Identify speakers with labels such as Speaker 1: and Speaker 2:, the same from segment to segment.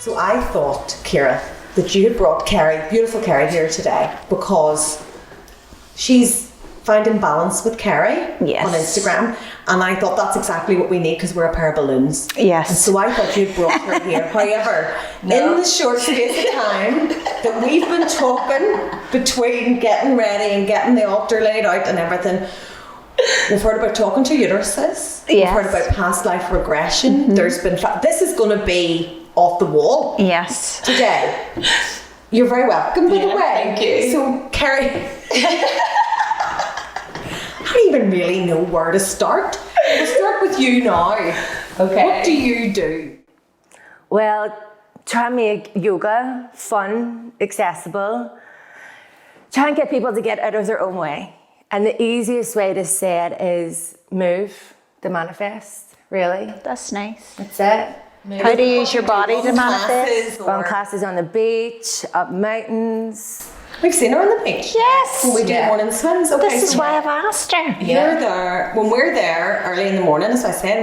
Speaker 1: So I thought, Ciara, that you had brought Kerri, beautiful Kerri, here today because she's finding balance with Kerri on Instagram, and I thought that's exactly what we need because we're a pair of balloons.
Speaker 2: Yes.
Speaker 1: And so I thought you'd brought her here. However, in the short space of time that we've been talking between getting ready and getting the altar laid out and everything, we've heard about talking to uteruses.
Speaker 2: Yes.
Speaker 1: We've heard about past life regression. There's been this is going to be off the wall.
Speaker 2: Yes.
Speaker 1: Today. You're very welcome, by the way.
Speaker 3: Thank you.
Speaker 1: So, Kerri, I don't even really know where to start. We'll start with you now.
Speaker 3: Okay.
Speaker 1: What do you do?
Speaker 4: Well, try and make yoga fun, accessible. Try and get people to get out of their own way. And the easiest way to say it is move to manifest, really.
Speaker 2: That's nice.
Speaker 4: That's it.
Speaker 2: How do you use your body to manifest?
Speaker 4: Run classes on the beach, up mountains.
Speaker 1: We've seen her on the beach.
Speaker 2: Yes.
Speaker 1: When we do morning swims. Okay,
Speaker 2: This is
Speaker 1: so
Speaker 2: why I've asked her.
Speaker 1: you're there. When we're there early in the morning, as I said,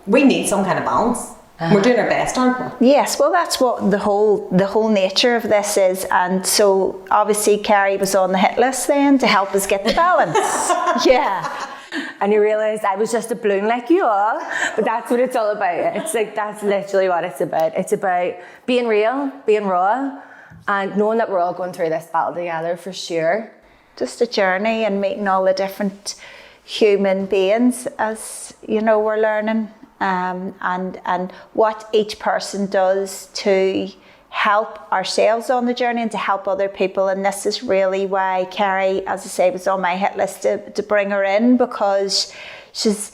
Speaker 1: we need some kind of balance. We're doing our best, aren't we?
Speaker 2: Yes, well, that's what the whole nature of this is, and so obviously Kerri was on the hit list then to help us get the balance. Yeah.
Speaker 4: And you realise I was just a balloon like you all, but that's what it's all about. It's like, that's literally what it's about. It's about being real, being raw, and knowing that we're all going through this battle together for sure.
Speaker 2: Just a journey and meeting all the different human beings as, we're learning. And what each person does to help ourselves on the journey and to help other people. And this is really why Kerri, as I say, was on my hit list to bring her in, because she's,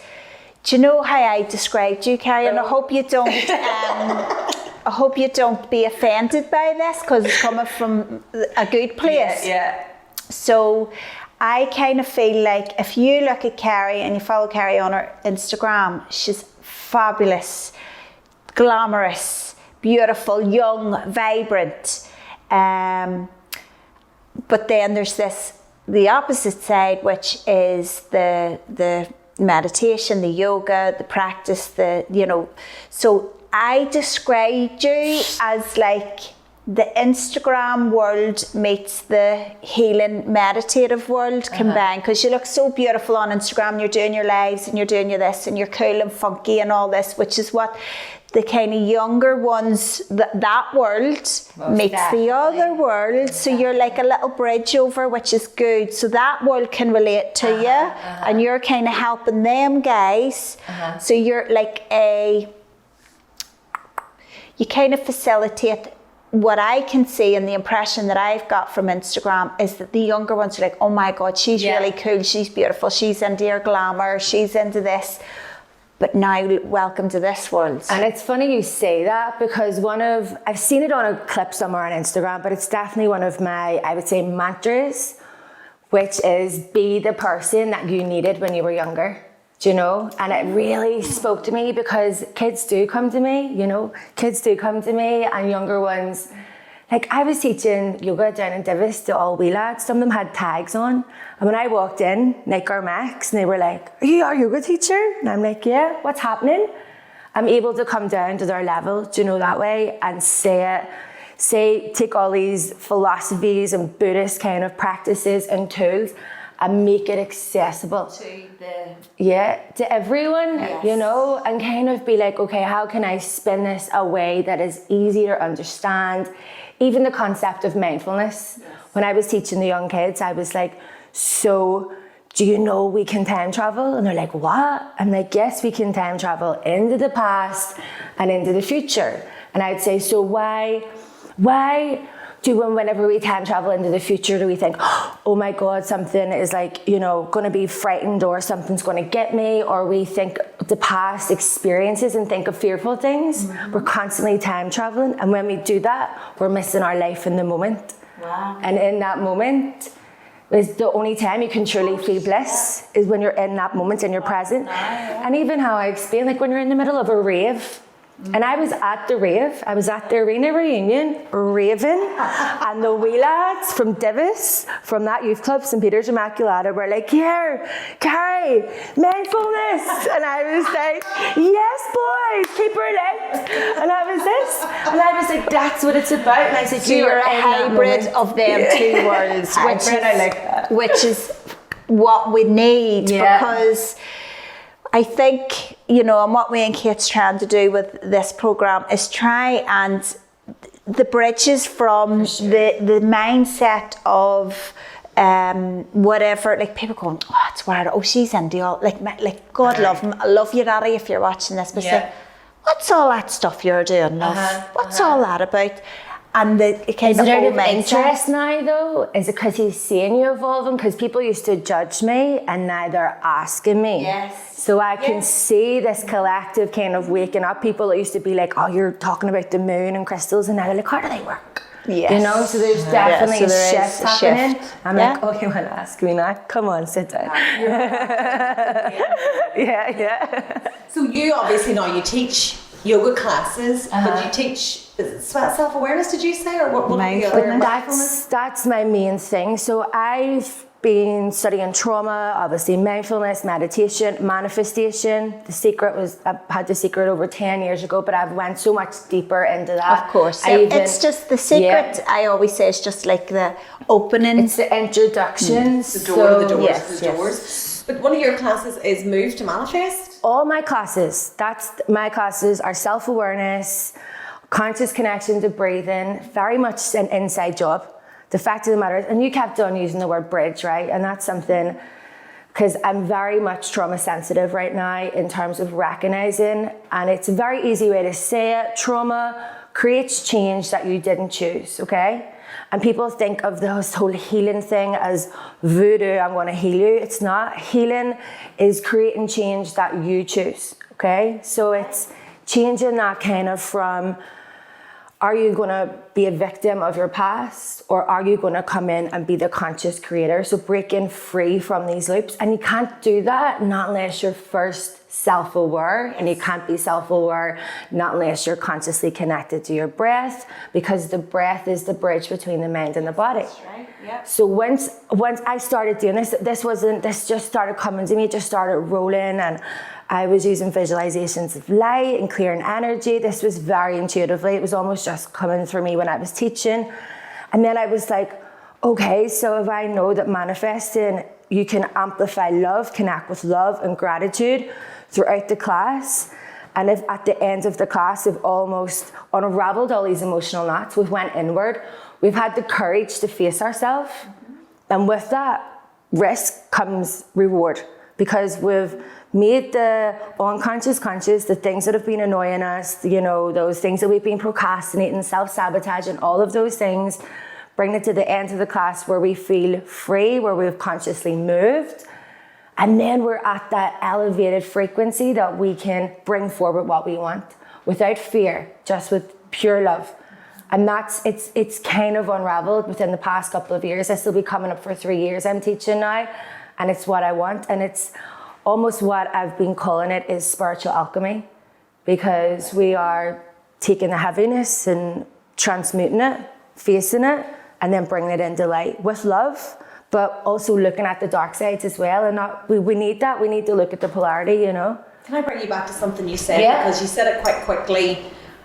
Speaker 2: do you know how I described you, Kerri? And I hope you don't I hope you don't be offended by this, because it's coming from a good place.
Speaker 4: Yeah.
Speaker 2: So I kind of feel like if you look at Kerri and you follow Kerri on her Instagram, she's fabulous, glamorous, beautiful, young, vibrant. But then there's the opposite side, which is the meditation, the yoga, the practice, so I described you as like the Instagram world meets the healing meditative world combined, because you look so beautiful on Instagram. You're doing your lives and you're doing your this and you're cool and funky and all this, which is what the kind of younger ones, that world meets the other world. So you're like a little bridge over, which is good. So that world can relate to you, and you're kind of helping them guys. So you're like you kind of facilitate. What I can see and the impression that I've got from Instagram is that the younger ones are like, oh my God, she's really cool, she's beautiful, she's into her glamour, she's into this. But now, welcome to this world.
Speaker 4: And it's funny you say that, because I've seen it on a clip somewhere on Instagram, but it's definitely one of my, I would say, mantras, which is be the person that you needed when you were younger. Do you know? And it really spoke to me, because kids do come to me, and younger ones. Like, I was teaching yoga down in Divis to all wee lads. Some of them had tags on. And when I walked in, like our max, and they were like, are you our yoga teacher? And I'm like, yeah, what's happening? I'm able to come down to their level, do you know, that way, and take all these philosophies and Buddhist kind of practices and tools and make it accessible to everyone, and kind of be like, okay, how can I spin this a way that is easy to understand? Even the concept of mindfulness. When I was teaching the young kids, I was like, so do you know we can time travel? And they're like, what? I'm like, yes, we can time travel into the past and into the future. And I'd say, so why whenever we time travel into the future, do we think, oh my God, something is like, going to be frightened, or something's going to get me, or we think the past experiences and think of fearful things? We're constantly time traveling. And when we do that, we're missing our life in the moment.
Speaker 2: Wow.
Speaker 4: And in that moment is the only time you can truly feel bliss, is when you're in that moment and you're present. And even how I explain, like when you're in the middle of a rave, And I was at the rave. I was at the arena reunion, raving, and the wee lads from Divis, from that youth club, St. Peter's Immaculata, were like, "Here, Kerri, mindfulness." And I was like, "Yes, boys, keep her lit." And I was like, "That's what it's about." And I said,
Speaker 2: So you're a hybrid of them two worlds, which is what we need, because I think, you know, and what we and Kate's trying to do with this programme is try and the bridges from the mindset of whatever, like people going, "Oh, it's weird, oh, she's into all," like God love him, I love you, Daddy, if you're watching this, but say, what's all that stuff you're doing, love? What's all that about? And the kind of
Speaker 4: out
Speaker 2: whole
Speaker 4: of
Speaker 2: mindset.
Speaker 4: interest now, though? Is it because he's seeing you evolving? Because people used to judge me, and now they're asking me.
Speaker 2: Yes.
Speaker 4: So I can see this collective kind of waking up. People that used to be like, "Oh, you're talking about the moon and crystals," and now they're like, "How do they work?"
Speaker 2: Yes.
Speaker 4: You know, so there's definitely a shift happening. I'm
Speaker 2: Yeah.
Speaker 4: like, "Oh, you want to ask me now? Come on, sit down." Yeah.
Speaker 1: So you obviously now you teach yoga classes, but you teach self-awareness, did you say, or what?
Speaker 2: Mindfulness.
Speaker 4: That's my main thing. So I've been studying trauma, obviously mindfulness, meditation, manifestation. The secret was, I had The Secret over 10 years ago, but I've went so much deeper into that.
Speaker 2: Of course. It's just the secret, I always say, it's just like the opening.
Speaker 4: It's the introduction.
Speaker 1: The door to the doors.
Speaker 2: Yes,
Speaker 1: the doors. But one of your classes is Move to Manifest.
Speaker 4: All my classes, my classes are self-awareness, conscious connection to breathing, very much an inside job. The fact of the matter is, and you kept on using the word bridge, right? And that's something, because I'm very much trauma sensitive right now in terms of recognizing, and it's a very easy way to say it. Trauma creates change that you didn't choose, okay? And people think of this whole healing thing as voodoo, I'm going to heal you. It's not. Healing is creating change that you choose, okay? So it's changing that kind of from, are you going to be a victim of your past, or are you going to come in and be the conscious creator? So breaking free from these loops. And you can't do that not unless you're first self-aware, and you can't be self-aware not unless you're consciously connected to your breath, because the breath is the bridge between the mind and the body.
Speaker 1: That's right. Yep.
Speaker 4: So once I started doing this, this just started coming to me, it just started rolling, and I was using visualizations of light and clearing energy. This was very intuitively. It was almost just coming through me when I was teaching. And then I was like, okay, so if I know that manifesting, you can amplify love, connect with love and gratitude throughout the class. And if at the end of the class, we've almost unraveled all these emotional knots, we've went inward, we've had the courage to face ourselves. And with that risk comes reward, because we've made the unconscious conscious, the things that have been annoying us, you know, those things that we've been procrastinating, self-sabotaging, all of those things, bring it to the end of the class where we feel free, where we've consciously moved. And then we're at that elevated frequency that we can bring forward what we want without fear, just with pure love. And it's kind of unraveled within the past couple of years. This will be coming up for 3 years I'm teaching now, and it's what I want. And it's almost what I've been calling it is spiritual alchemy, because we are taking the heaviness and transmuting it, facing it, and then bringing it into light with love, but also looking at the dark sides as well. And we need that. We need to look at the polarity, you know.
Speaker 1: Can I bring you back to something you said? Because you said it quite quickly,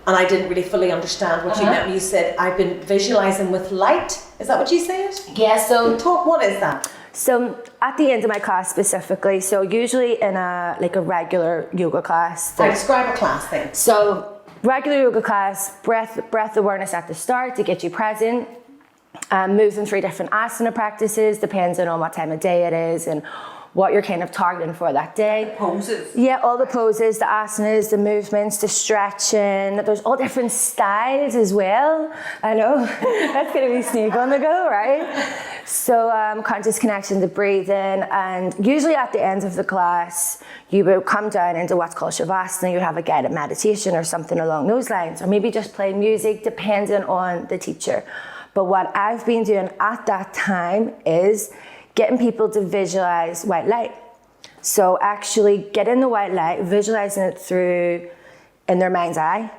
Speaker 1: and I didn't really fully understand what you meant when you said, I've been visualizing with light. Is that what you said?
Speaker 4: Yeah, so
Speaker 1: what is that?
Speaker 4: So at the end of my class specifically, so usually in a regular yoga class.
Speaker 1: Describe a class then.
Speaker 4: So regular yoga class, breath awareness at the start to get you present. Moving through different asana practices, depending on what time of day it is and what you're kind of targeting for that day.
Speaker 1: Poses.
Speaker 4: Yeah, all the poses, the asanas, the movements, the stretching. There's all different styles as well. I know, that's going to be sneak on the go, right? So conscious connection to breathing. And usually at the end of the class, you will come down into what's called Shavasana. You have a guided meditation or something along those lines, or maybe just play music, depending on the teacher. But what I've been doing at that time is getting people to visualize white light. So actually getting the white light, visualizing it through in their mind's eye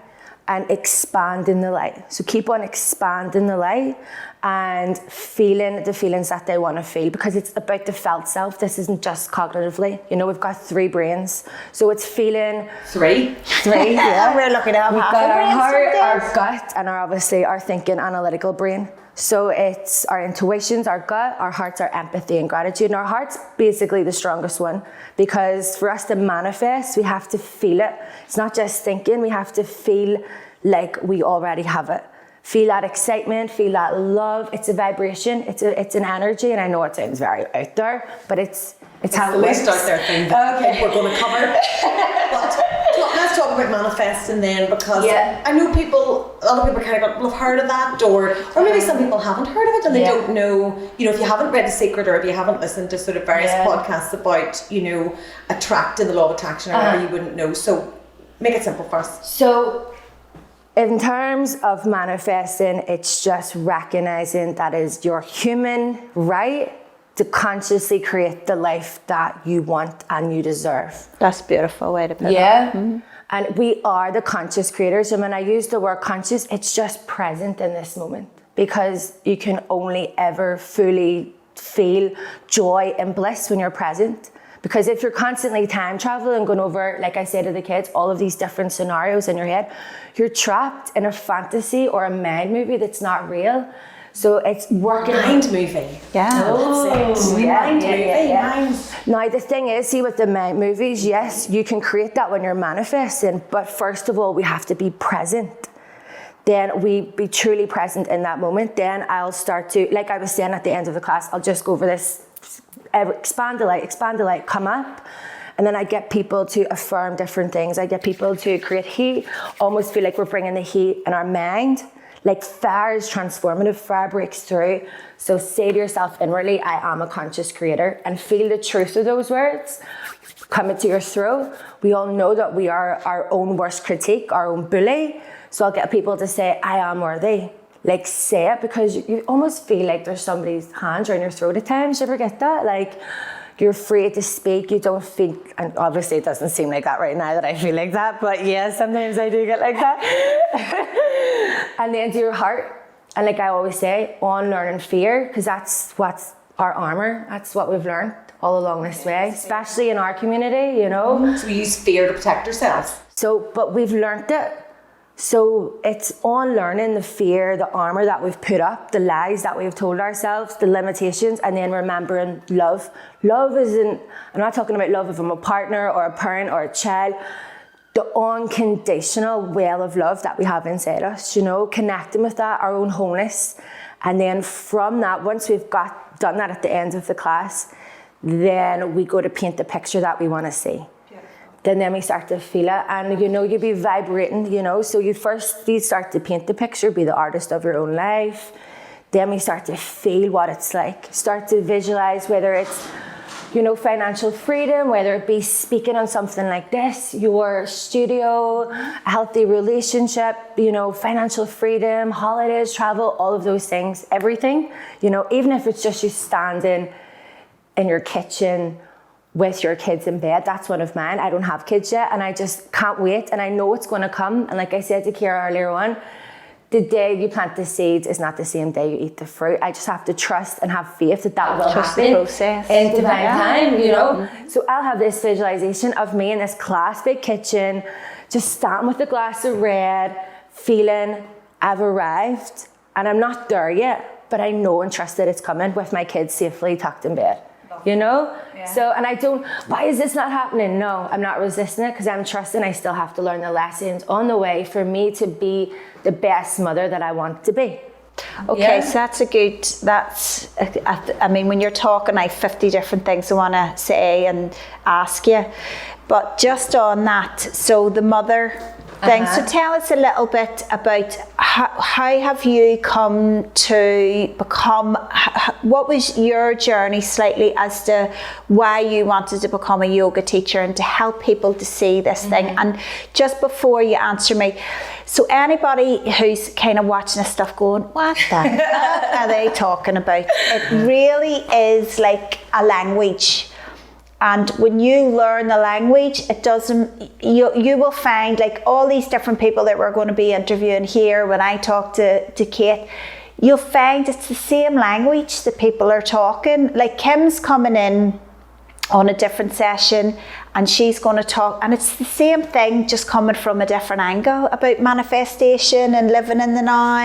Speaker 4: and expanding the light. So keep on expanding the light and feeling the feelings that they want to feel, because it's about the felt self. This isn't just cognitively. You know, we've got 3 brains. So it's feeling...
Speaker 1: 3?
Speaker 4: 3, yeah.
Speaker 2: We're looking at
Speaker 4: We've got our heart, our gut, and obviously our thinking analytical brain. So it's our intuitions, our gut, our hearts, our empathy and gratitude. And our heart's basically the strongest one, because for us to manifest, we have to feel it. It's not just thinking, we have to feel like we already have it. Feel that excitement, feel that love. It's a vibration, it's an energy, and I know it sounds very out there, but it's how it works.
Speaker 1: It's the least out there thing that we're going to cover. But let's talk about manifesting then, because I know a lot of people kind of will have heard of that, or maybe some people haven't heard of it and they don't know, you know, if you haven't read The Secret or if you haven't listened to sort of various podcasts about, you know, attracting, the law of attraction or whatever, you wouldn't know. So make it simple for us.
Speaker 4: So in terms of manifesting, it's just recognizing that is your human right to consciously create the life that you want and you deserve.
Speaker 2: That's a beautiful way to put it.
Speaker 4: Yeah. Mm-hmm. And we are the conscious creators. And when I use the word conscious, it's just present in this moment, because you can only ever fully feel joy and bliss when you're present. Because if you're constantly time traveling and going over, like I say to the kids, all of these different scenarios in your head, you're trapped in a fantasy or a mind movie that's not real. So it's working.
Speaker 1: Mind movie.
Speaker 2: Yeah.
Speaker 1: Oh, mind movie.
Speaker 4: Now the thing is, see, with the mind movies, yes, you can create that when you're manifesting, but first of all, we have to be present. Then we be truly present in that moment. Then I'll start to, like I was saying at the end of the class, I'll just go over this. Expand the light, come up. And then I get people to affirm different things. I get people to create heat, almost feel like we're bringing the heat in our mind. Like fire is transformative, fire breaks through. So say to yourself inwardly, I am a conscious creator, and feel the truth of those words coming to your throat. We all know that we are our own worst critique, our own bully. So I'll get people to say, I am worthy. Like, say it, because you almost feel like there's somebody's hands around your throat at times. You ever get that? Like, you're afraid to speak, you don't feel, and obviously it doesn't seem like that right now that I feel like that, but yeah, sometimes I do get like that. And then to your heart, and like I always say, unlearning fear, because that's what's our armor, that's what we've learned all along this way, especially in our community, you know.
Speaker 1: So we use fear to protect ourselves.
Speaker 4: So, but we've learned it. So it's unlearning the fear, the armor that we've put up, the lies that we've told ourselves, the limitations, and then remembering love. Love isn't, I'm not talking about love from a partner or a parent or a child, the unconditional well of love that we have inside us, you know, connecting with that, our own wholeness. And then from that, once we've done that at the end of the class, then we go to paint the picture that we want to see. Then we start to feel it, and you know, you be vibrating, you know, so you start to paint the picture, be the artist of your own life. Then we start to feel what it's like, start to visualize, whether it's, you know, financial freedom, whether it be speaking on something like this, your studio, a healthy relationship, you know, financial freedom, holidays, travel, all of those things, everything, you know, even if it's just you standing in your kitchen with your kids in bed. That's one of mine. I don't have kids yet, and I just can't wait, and I know it's going to come. And like I said to Ciara earlier on, the day you plant the seeds is not the same day you eat the fruit. I just have to trust and have faith that will
Speaker 2: trust
Speaker 4: happen
Speaker 2: the process.
Speaker 4: in divine time, you know. So I'll have this visualization of me in this class big kitchen, just standing with a glass of red, feeling I've arrived, and I'm not there yet, but I know and trust that it's coming, with my kids safely tucked in bed. You know? Yeah. So, and I don't, why is this not happening? No, I'm not resisting it, because I'm trusting I still have to learn the lessons on the way for me to be the best mother that I want to be.
Speaker 2: Okay, so I mean, when you're talking, I have 50 different things I want to say and ask you. But just on that, so the mother thing, so tell us a little bit about how have you come to become, what was your journey slightly as to why you wanted to become a yoga teacher and to help people to see this thing. And just before you answer me, so anybody who's kind of watching this stuff going, what the heck are they talking about? It really is like a language. And when you learn the language, it doesn't, you will find like all these different people that we're going to be interviewing here, when I talk to Cate, you'll find it's the same language that people are talking. Like Kim's coming in on a different session and she's going to talk, and it's the same thing, just coming from a different angle about manifestation and living in the now,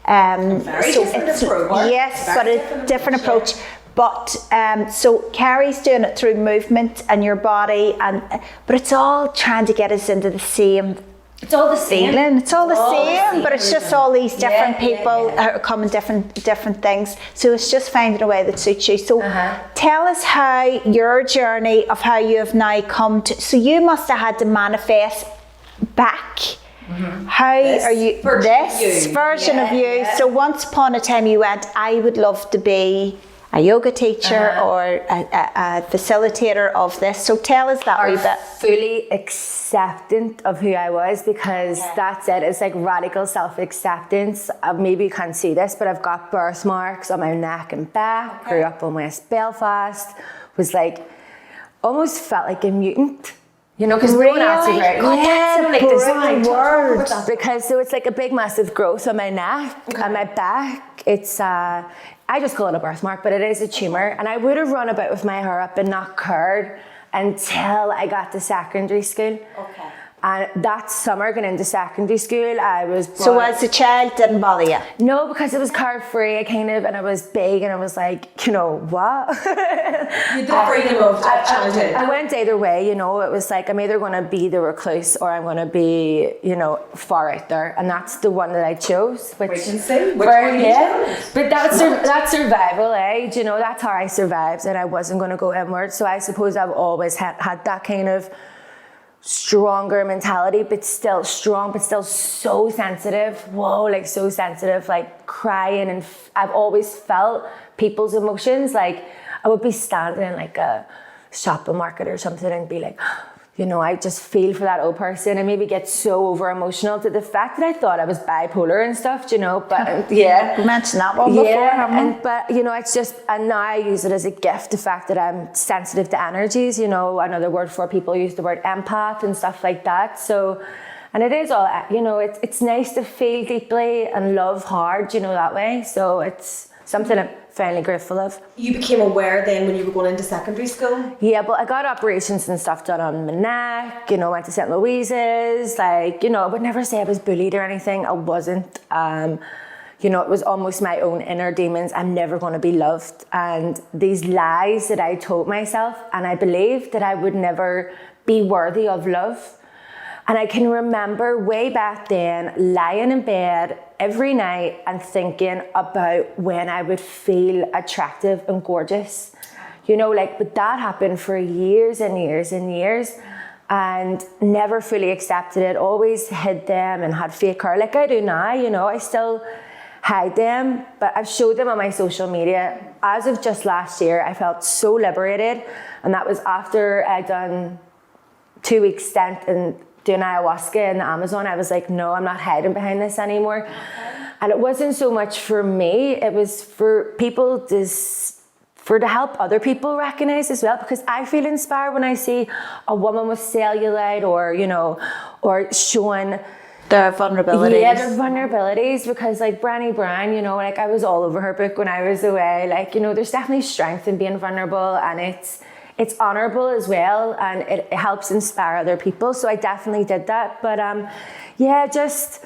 Speaker 2: and
Speaker 1: very different approach.
Speaker 2: Yes, but a different approach. But so Kerri's doing it through movement and your body, but it's all trying to get us into the same.
Speaker 4: It's all the same.
Speaker 2: Feeling. It's all the same, but it's just all these different people are coming different things. So it's just finding a way that suits you. So tell us how your journey of how you have now come to. So you must have had to manifest back. How are you? This version of you. So once upon a time you went, I would love to be a yoga teacher or a facilitator of this. So tell us that wee bit.
Speaker 4: Fully acceptant of who I was, because that's it. It's like radical self-acceptance. Maybe you can't see this, but I've got birthmarks on my neck and back. Grew up in West Belfast. Was like, almost felt like a mutant. You know, because no one else is right. Because so it's like a big, massive growth on my neck and my back. It's I just call it a birthmark, but it is a tumour. And I would have run about with my hair up and not cared until I got to secondary school. Okay. And that summer, going into secondary school, I was
Speaker 2: So as a child, didn't bother you?
Speaker 4: No, because it was carefree, and I was big, and I was like, you know, what?
Speaker 1: You did freedom of childhood.
Speaker 4: I went either way, you know. It was like, I'm either going to be the recluse or I'm going to be, you know, far out there. And that's the one that I chose.
Speaker 1: Wait and see. Which one you chose?
Speaker 4: But that's survival age, you know. That's how I survived, and I wasn't going to go inward. So I suppose I've always had that kind of stronger mentality, but still strong, but still so sensitive. Whoa, like so sensitive, like crying. And I've always felt people's emotions. Like I would be standing in like a shopping market or something and be like, you know, I just feel for that old person, and maybe get so over emotional to the fact that I thought I was bipolar and stuff, you know. But
Speaker 2: you mentioned that one before,
Speaker 4: but you know, it's just, and now I use it as a gift, the fact that I'm sensitive to energies, you know. Another word for people use the word empath and stuff like that. So, and it is all, you know, it's nice to feel deeply and love hard, you know, that way. So it's something I'm finally grateful of.
Speaker 1: You became aware then when you were going into secondary school?
Speaker 4: Yeah, but I got operations and stuff done on my neck, you know, went to St. Louise's, like, you know, I would never say I was bullied or anything. I wasn't. You know, it was almost my own inner demons. I'm never going to be loved. And these lies that I told myself, and I believed that I would never be worthy of love. And I can remember way back then lying in bed every night and thinking about when I would feel attractive and gorgeous. You know, like, but that happened for years and years and years, and never fully accepted it, always hid them and had fake hair like I do now, you know. I still hide them, but I've showed them on my social media. As of just last year, I felt so liberated, and that was after I'd done 2 weeks stint in doing ayahuasca in the Amazon. I was like, no, I'm not hiding behind this anymore. Okay. And it wasn't so much for me, it was for people to help other people recognize as well, because I feel inspired when I see a woman with cellulite, or, you know, or showing
Speaker 2: their vulnerabilities.
Speaker 4: Yeah, their vulnerabilities, because like Brené Brown, you know, like I was all over her book when I was away. Like, you know, there's definitely strength in being vulnerable, and it's honorable as well, and it helps inspire other people. So I definitely did that. But yeah, just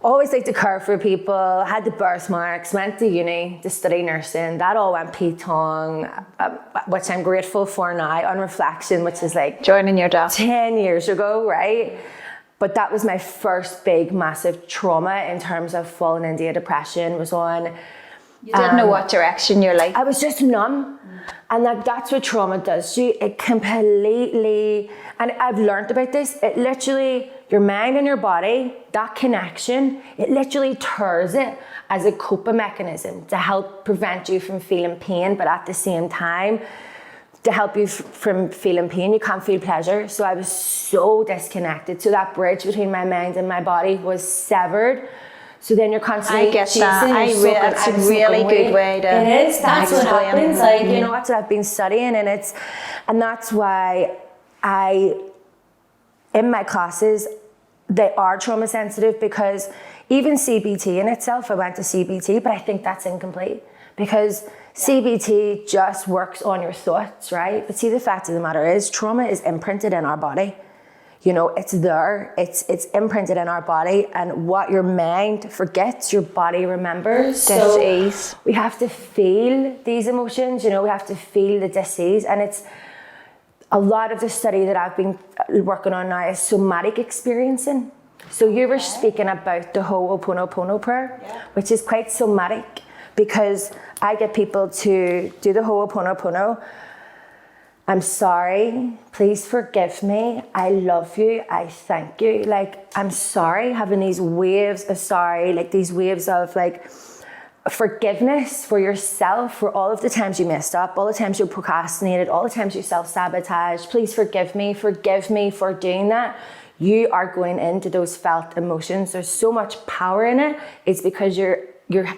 Speaker 4: always like to care for people. Had the birthmarks, went to uni to study nursing. That all went P-Tong, which I'm grateful for now on reflection, which is like
Speaker 2: joining your dad
Speaker 4: 10 years ago, right? But that was my first big, massive trauma in terms of falling into a depression. Was on.
Speaker 2: You didn't know what direction you're like.
Speaker 4: I was just numb. And that's what trauma does to you. It completely, and I've learned about this, it literally, your mind and your body, that connection, it literally tears it as a coping mechanism to help prevent you from feeling pain, but at the same time, to help you from feeling pain, you can't feel pleasure. So I was so disconnected. So that bridge between my mind and my body was severed. So then you're constantly
Speaker 2: I get
Speaker 4: chasing
Speaker 2: that. That's a really good way to.
Speaker 4: It is. That's what
Speaker 2: explain
Speaker 4: happens.
Speaker 2: it.
Speaker 4: Like, you know, that's what I've been studying, and that's why in my classes, they are trauma sensitive, because even CBT in itself, I went to CBT, but I think that's incomplete, because CBT just works on your thoughts, right? But see, the fact of the matter is, trauma is imprinted in our body. You know, it's there, it's imprinted in our body, and what your mind forgets, your body remembers.
Speaker 2: Dis-ease.
Speaker 4: We have to feel these emotions, you know, we have to feel the dis-ease, and it's a lot of the study that I've been working on now is somatic experiencing. So you were speaking about the Ho'oponopono prayer, which is quite somatic, because I get people to do the Ho'oponopono. I'm sorry, please forgive me, I love you, I thank you. Like, I'm sorry, having these waves of sorry, like these waves of like forgiveness for yourself, for all of the times you messed up, all the times you procrastinated, all the times you self-sabotaged. Please forgive me for doing that. You are going into those felt emotions. There's so much power in it. It's because you're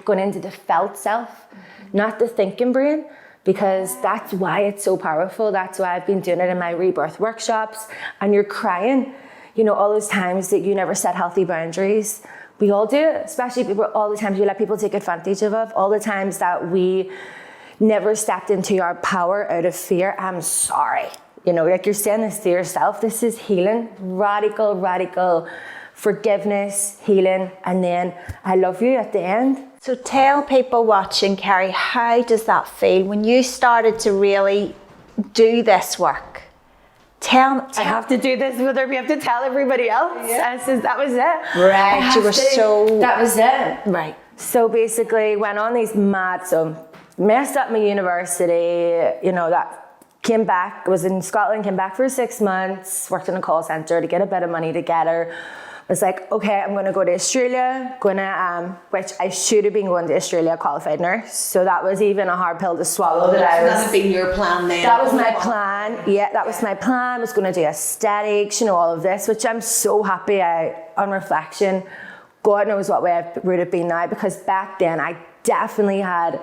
Speaker 4: going into the felt self, not the thinking brain. Because that's why it's so powerful. That's why I've been doing it in my rebirth workshops. And you're crying, you know, all those times that you never set healthy boundaries. We all do it, especially people, all the times we let people take advantage of, all the times that we never stepped into our power out of fear. I'm sorry. You know, like you're saying this to yourself. This is healing, radical forgiveness, healing, and then I love you at the end.
Speaker 2: So tell people watching, Kerri, how does that feel when you started to really do this work? Tell
Speaker 4: I have to do this, whether we have to tell everybody else. Yeah. I said, that was it.
Speaker 2: Right, you were so...
Speaker 4: That was it.
Speaker 2: Right.
Speaker 4: So basically went on these messed up my university, you know, that came back, was in Scotland, came back for 6 months, worked in a call centre to get a bit of money together. Was like, okay, I'm going to go to Australia, which I should have been going to Australia, qualified nurse. So that was even a hard pill to swallow.
Speaker 1: That had been your plan then.
Speaker 4: That was my plan. Yeah, that was my plan. I was going to do aesthetics, you know, all of this, which I'm so happy on reflection, God knows what way I would have been now, because back then I definitely had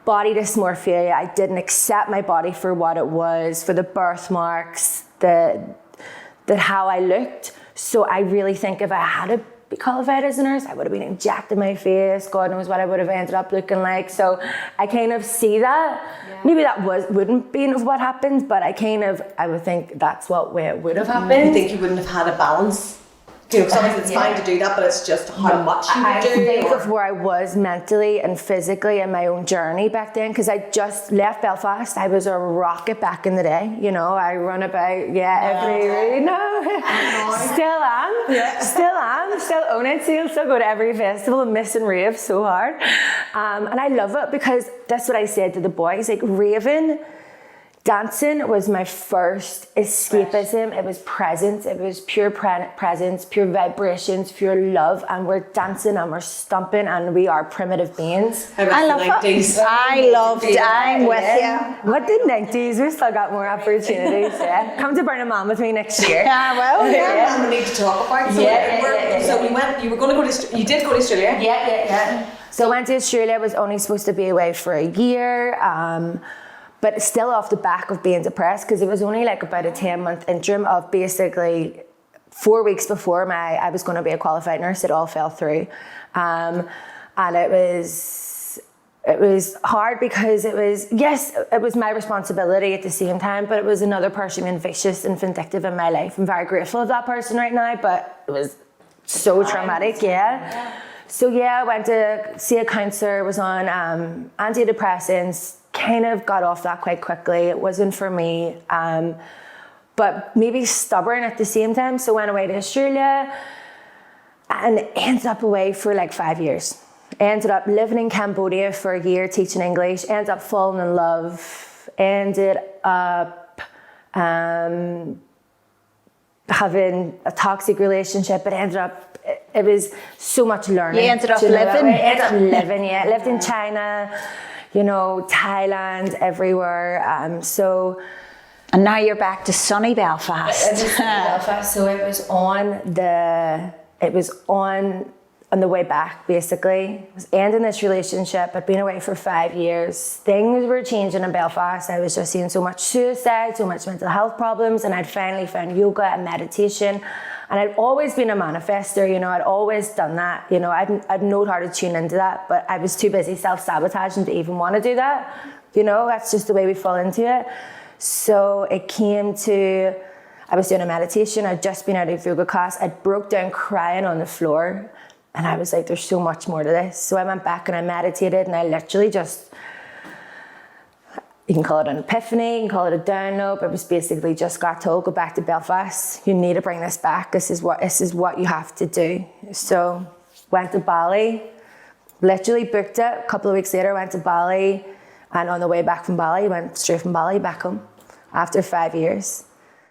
Speaker 4: body dysmorphia. I didn't accept my body for what it was, for the birthmarks, that how I looked. So I really think if I had to be qualified as a nurse, I would have been injected in my face. God knows what I would have ended up looking like. So I kind of see that. Yeah. Maybe that wouldn't be what happened, but I would think that's what way it would have happened.
Speaker 1: You think you wouldn't have had a balance? You know, sometimes it's fine to do that, but it's just how much you would do.
Speaker 4: I think of where I was mentally and physically in my own journey back then, because I just left Belfast. I was a rocket back in the day, you know. I run about, still own it. Still go to every festival and miss and rave so hard. And I love it, because that's what I said to the boys, like raving. Dancing was my first escapism. It was presence. It was pure presence, pure vibrations, pure love. And we're dancing and we're stomping and we are primitive beings.
Speaker 2: I love it. I loved it. I'm with you.
Speaker 4: What the 90s? We've still got more opportunities. Yeah. Come to Burning Man with me next year.
Speaker 2: Yeah, well,
Speaker 1: yeah. We need to talk about. So we went. You were going to go to. You did go to Australia.
Speaker 4: Yeah. So I went to Australia. I was only supposed to be away for a year. But still off the back of being depressed, because it was only like about a 10-month interim of basically 4 weeks before I was going to be a qualified nurse. It all fell through. And it was hard, because it was my responsibility at the same time, but it was another person being vicious and vindictive in my life. I'm very grateful of that person right now, but it was so traumatic, yeah. So I went to see a counsellor, was on antidepressants, kind of got off that quite quickly. It wasn't for me, but maybe stubborn at the same time. So went away to Australia and ended up away for like 5 years. Ended up living in Cambodia for a year, teaching English. Ended up falling in love. Ended up having a toxic relationship. It was so much learning.
Speaker 2: You ended up living?
Speaker 4: Yeah. Lived in China, you know, Thailand, everywhere.
Speaker 2: And now you're back to sunny Belfast.
Speaker 4: So it was on on the way back, basically. I was ending this relationship. I'd been away for 5 years. Things were changing in Belfast. I was just seeing so much suicide, so much mental health problems, and I'd finally found yoga and meditation. And I'd always been a manifester, you know, I'd always done that. You know, I'd known how to tune into that, but I was too busy self-sabotaging to even want to do that. You know, that's just the way we fall into it. So it came to, I was doing a meditation. I'd just been out of yoga class. I broke down crying on the floor. And I was like, there's so much more to this. So I went back and I meditated, and I literally just, you can call it an epiphany, you can call it a download, but it was basically just got told, go back to Belfast. You need to bring this back. This is what you have to do. So went to Bali, literally booked it. A couple of weeks later, went to Bali. And on the way back from Bali, went straight from Bali back home after 5 years.